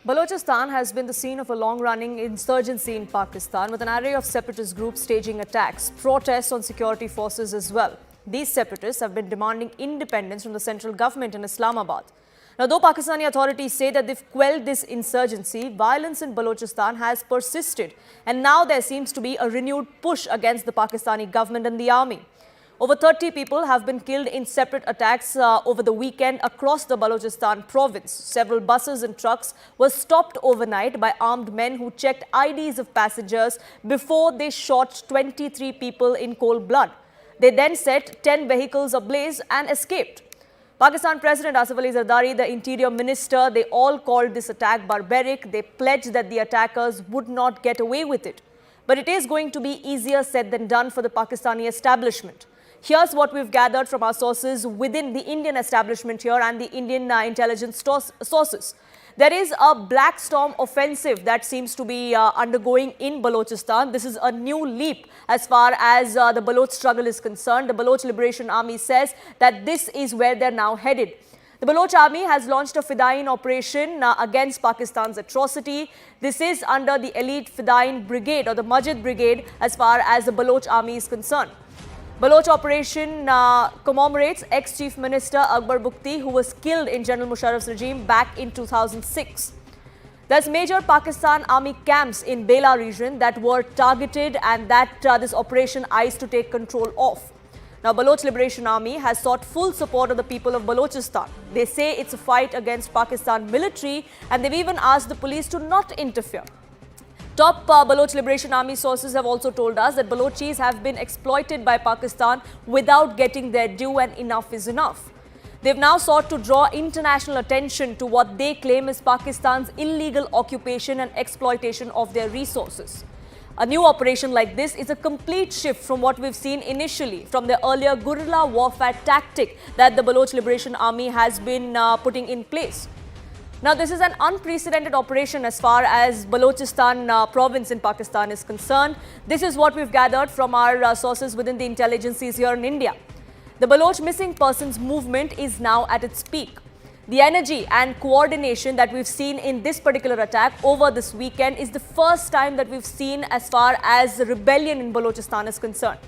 Balochistan has been the scene of a long-running insurgency in Pakistan, with an array of separatist groups staging attacks, protests on security forces as well. These separatists have been demanding independence from the central government in Islamabad. Now, though Pakistani authorities say that they've quelled this insurgency, violence in Balochistan has persisted, and now there seems to be a renewed push against the Pakistani government and the army. Over 30 people have been killed in separate attacks over the weekend across the Balochistan province. Several buses and trucks were stopped overnight by armed men who checked IDs of passengers before they shot 23 people in cold blood. They then set 10 vehicles ablaze and escaped. Pakistan President Asif Ali Zardari, the Interior Minister, they all called this attack barbaric. They pledged that the attackers would not get away with it. But it is going to be easier said than done for the Pakistani establishment. Here's what we've gathered from our sources within the Indian establishment here and the Indian intelligence sources. There is a black storm offensive that seems to be undergoing in Balochistan. This is a new leap as far as the Baloch struggle is concerned. The Baloch Liberation Army says that this is where they're now headed. The Baloch Army has launched a Fidayeen operation against Pakistan's atrocity. This is under the elite Fidayeen Brigade or the Majid Brigade as far as the Baloch Army is concerned. Baloch operation commemorates ex-Chief Minister Akbar Bukti, who was killed in General Musharraf's regime back in 2006. There's major Pakistan army camps in Bela region that were targeted and that this operation eyes to take control of. Now, Baloch Liberation Army has sought full support of the people of Balochistan. They say it's a fight against Pakistan military, and they've even asked the police to not interfere. Top Baloch Liberation Army sources have also told us that Balochis have been exploited by Pakistan without getting their due, and enough is enough. They've now sought to draw international attention to what they claim is Pakistan's illegal occupation and exploitation of their resources. A new operation like this is a complete shift from what we've seen initially from the earlier guerrilla warfare tactic that the Baloch Liberation Army has been putting in place. Now, this is an unprecedented operation as far as Balochistan province in Pakistan is concerned. This is what we've gathered from our sources within the intelligences here in India. The Baloch missing persons movement is now at its peak. The energy and coordination that we've seen in this particular attack over this weekend is the first time that we've seen as far as the rebellion in Balochistan is concerned.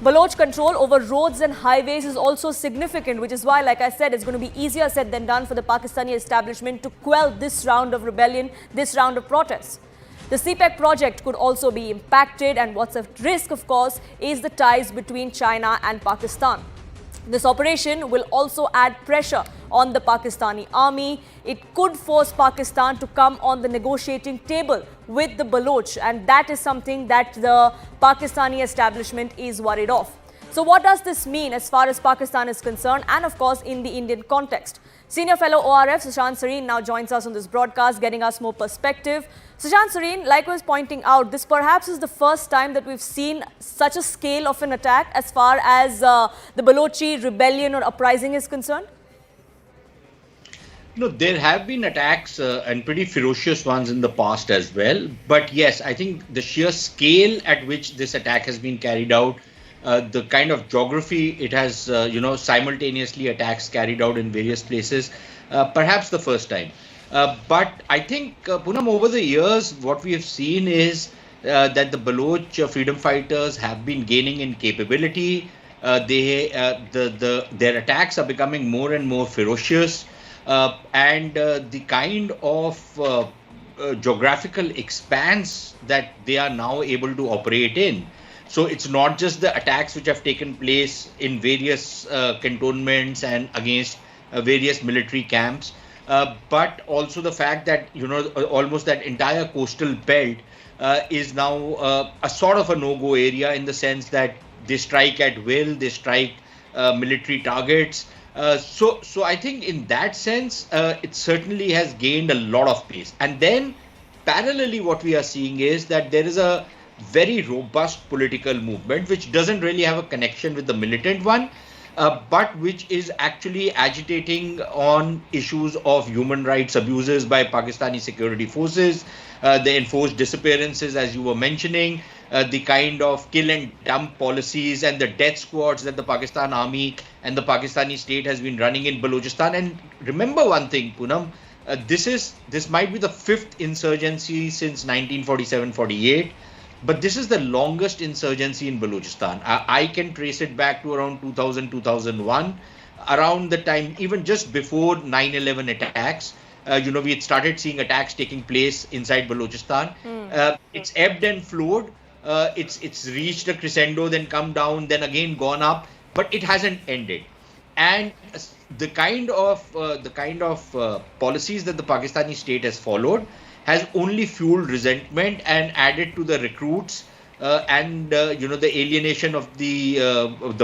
Baloch control over roads and highways is also significant, which is why, like I said, it's going to be easier said than done for the Pakistani establishment to quell this round of rebellion, this round of protests. The CPEC project could also be impacted, and what's at risk, of course, is the ties between China and Pakistan. This operation will also add pressure on the Pakistani army. It could force Pakistan to come on the negotiating table with the Baloch, and that is something that the Pakistani establishment is worried of. So what does this mean as far as Pakistan is concerned, and of course in the Indian context? Senior fellow ORF Sushant Sareen now joins us on this broadcast, getting us more perspective. Sushant Sareen, like I was pointing out, this perhaps is the first time that we've seen such a scale of an attack as far as the Balochi rebellion or uprising is concerned? No, there have been attacks and pretty ferocious ones in the past as well. But yes, I think the sheer scale at which this attack has been carried out, the kind of geography it has, simultaneously attacks carried out in various places, perhaps the first time. But I think, Poonam, over the years, what we have seen is that the Baloch freedom fighters have been gaining in capability. Their attacks are becoming more and more ferocious. And the kind of geographical expanse that they are now able to operate in. So it's not just the attacks which have taken place in various cantonments and against various military camps, but also the fact that, almost that entire coastal belt is now a sort of a no-go area, in the sense that they strike at will, they strike military targets. So I think in that sense, it certainly has gained a lot of pace. And then parallelly, what we are seeing is that there is a very robust political movement which doesn't really have a connection with the militant one, but which is actually agitating on issues of human rights abuses by Pakistani security forces, the enforced disappearances, as you were mentioning, the kind of kill and dump policies and the death squads that the Pakistan army and the Pakistani state has been running in Balochistan. And remember one thing, Poonam, This might be the fifth insurgency since 1947-48, but this is the longest insurgency in Balochistan. I can trace it back to around 2000-2001, around the time, even just before 9/11 attacks. We had started seeing attacks taking place inside Balochistan. It's ebbed and flowed. It's reached a crescendo, then come down, then again gone up, but it hasn't ended. And the kind of policies that the Pakistani state has followed has only fueled resentment and added to the recruits and the alienation of the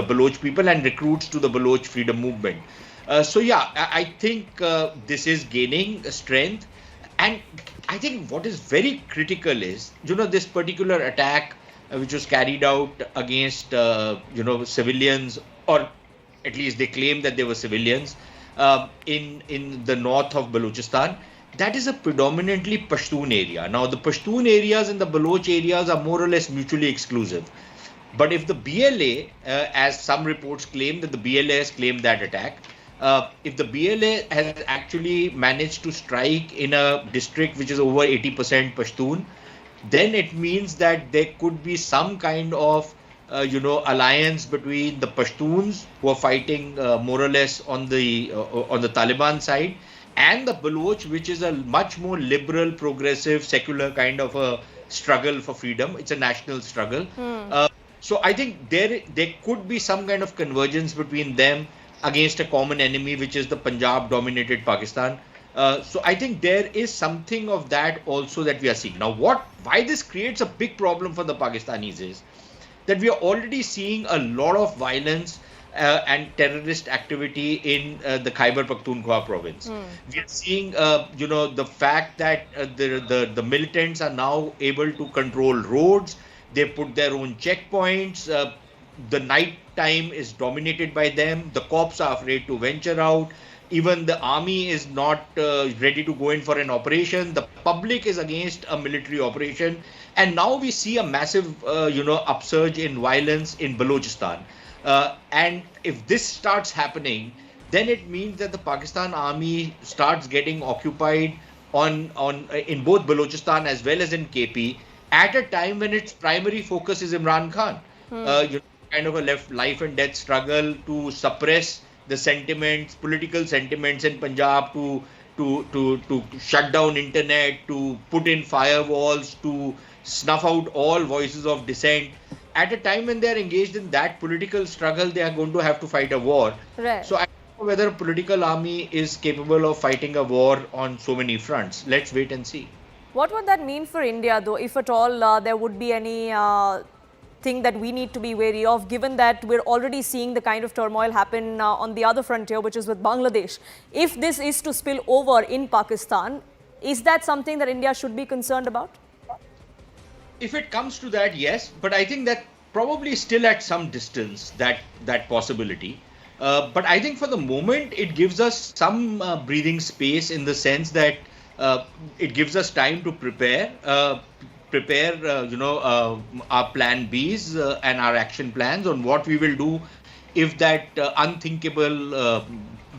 Baloch people and recruits to the Baloch freedom movement. I think this is gaining strength, and I think what is very critical is this particular attack which was carried out against civilians, or at least they claim that they were civilians in the north of Balochistan. That is a predominantly Pashtun area. Now, the Pashtun areas and the Baloch areas are more or less mutually exclusive. But if the BLA, as some reports claim that the BLA has claimed that attack, if the BLA has actually managed to strike in a district which is over 80% Pashtun, then it means that there could be some kind of alliance between the Pashtuns who are fighting more or less on the Taliban side, and the Baloch, which is a much more liberal, progressive, secular kind of a struggle for freedom. It's a national struggle. So I think there could be some kind of convergence between them against a common enemy, which is the Punjab-dominated Pakistan. So I think there is something of that also that we are seeing. Now, why this creates a big problem for the Pakistanis is that we are already seeing a lot of violence and terrorist activity in the Khyber Pakhtunkhwa province. We are seeing, the fact that the militants are now able to control roads. They put their own checkpoints. The night time is dominated by them. The cops are afraid to venture out. Even the army is not ready to go in for an operation. The public is against a military operation. And now we see a massive, upsurge in violence in Balochistan. And if this starts happening, then it means that the Pakistan army starts getting occupied in both Balochistan as well as in KP at a time when its primary focus is Imran Khan. Kind of a life and death struggle to suppress the sentiments, political sentiments in Punjab, to shut down internet, to put in firewalls, to snuff out all voices of dissent. At a time when they are engaged in that political struggle, they are going to have to fight a war. Right. So I don't know whether a political army is capable of fighting a war on so many fronts. Let's wait and see. What would that mean for India, though, if at all there would be any thing that we need to be wary of, given that we're already seeing the kind of turmoil happen on the other frontier, which is with Bangladesh? If this is to spill over in Pakistan, is that something that India should be concerned about? If it comes to that, yes, but I think that probably still at some distance, that possibility. But I think for the moment, it gives us some breathing space in the sense that it gives us time to prepare our plan Bs and our action plans on what we will do if that unthinkable,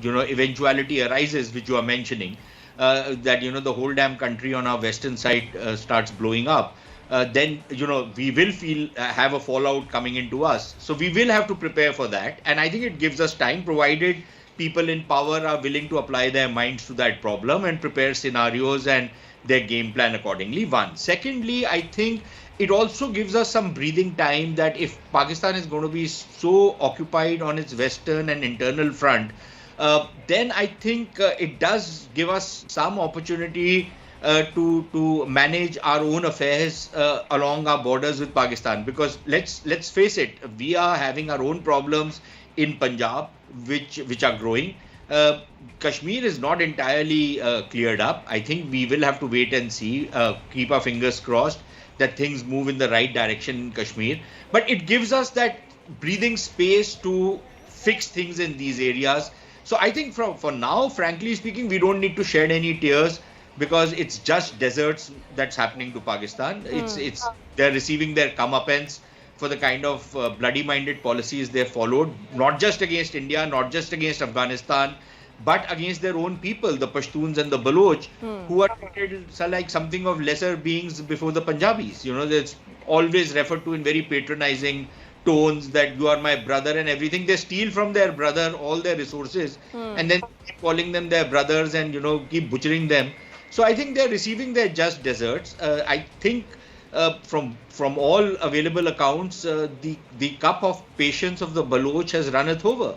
eventuality arises, which you are mentioning, that, the whole damn country on our western side starts blowing up. Then, we will have a fallout coming into us. So we will have to prepare for that. And I think it gives us time, provided people in power are willing to apply their minds to that problem and prepare scenarios and their game plan accordingly. One. Secondly, I think it also gives us some breathing time that if Pakistan is going to be so occupied on its western and internal front, then I think it does give us some opportunity to manage our own affairs along our borders with Pakistan. Because let's face it, we are having our own problems in Punjab, which are growing. Kashmir is not entirely cleared up. I think we will have to wait and see, keep our fingers crossed that things move in the right direction in Kashmir. But it gives us that breathing space to fix things in these areas. So I think for now, frankly speaking, we don't need to shed any tears, because it's just deserts that's happening to Pakistan. It's they're receiving their comeuppance for the kind of bloody-minded policies they followed, not just against India, not just against Afghanistan, but against their own people, the Pashtuns and the Baloch, who are treated like something of lesser beings before the Punjabis. You know, that's always referred to in very patronizing tones that you are my brother and everything. They steal from their brother all their resources and then keep calling them their brothers and, you know, keep butchering them. So I think they're receiving their just deserts. I think from all available accounts, the cup of patience of the Baloch has runneth over.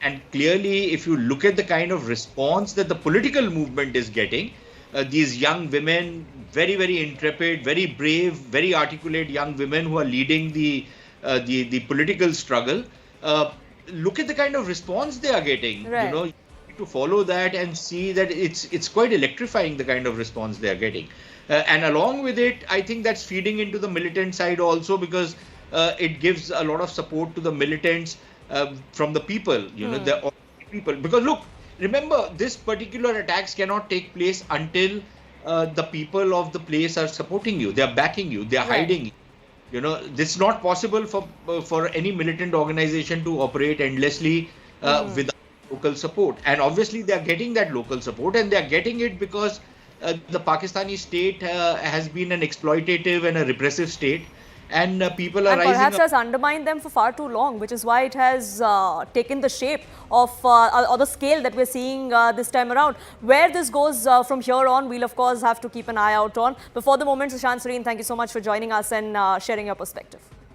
And clearly, if you look at the kind of response that the political movement is getting, these young women, very, very intrepid, very brave, very articulate young women who are leading the political struggle, look at the kind of response they are getting. Right. You know, you need to follow that and see that it's quite electrifying, the kind of response they are getting. And along with it, I think that's feeding into the militant side also, because it gives a lot of support to the militants from the people, you know, the people. Because look, remember, this particular attacks cannot take place until the people of the place are supporting you. They are backing you. They are hiding you. You know, this is not possible for any militant organization to operate endlessly without local support. And obviously, they are getting that local support, and they are getting it because the Pakistani state has been an exploitative and a repressive state. And people are rising perhaps up. has undermined them for far too long, which is why it has taken the shape of or the scale that we're seeing this time around. Where this goes from here on, we'll of course have to keep an eye out on. But for the moment, Sushant Sareen, thank you so much for joining us and sharing your perspective.